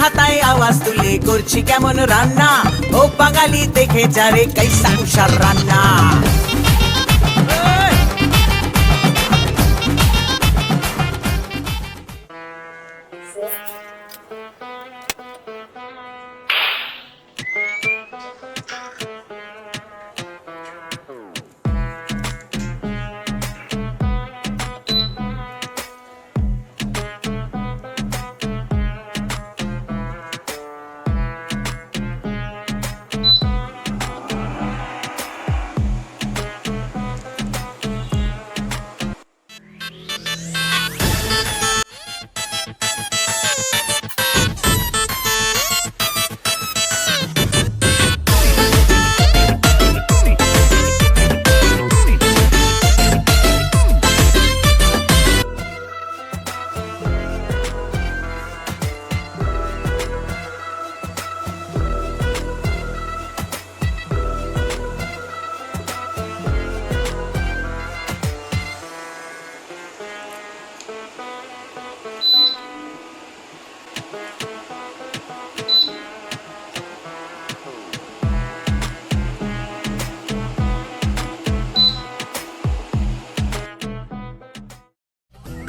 হাতায় আওয়াজ তুলে করছি কেমন রান্না, ও বাঙালি দেখে যারে কাইসা উষার রান্না।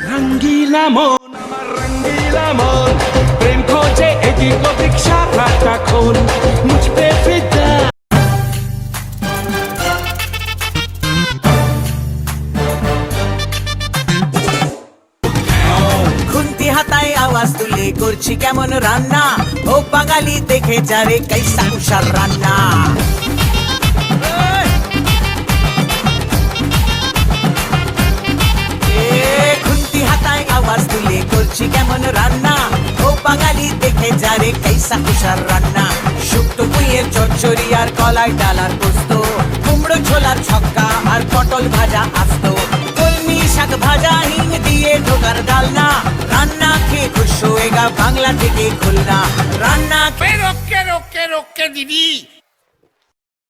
রঙ্গিলা মন আমার রঙ্গিলা মন, প্রেম খোঁজে এদিক ওদিক সারাক্ষণ, মুঝ পে ফিদা। খুন্তি হাতায় আওয়াজ তুলে করছি কেমন রান্না, ও বাঙালি দেখে যারে কাইসা উষার রান্না। খুন্তি হাতায় আওয়াজ তুলে করছি কেমন রান্না, ও বাঙালি দেখে যারে কাইসা উষার রান্না। শুক্তো পুইয়ের চচ্চড়ি আর কলাই ডালার পোস্ত, কুমড়ো ছোলার ছক্কা আর পটল ভাজা আস্ত, কলমি শাক ভাজা হিং দিয়ে ঢোকার ডালনা। রান্না খেয়ে খুশ হয়েগা বাংলা থেকে খুলনা, রান্না রোকে রোকে রোকে দিদি।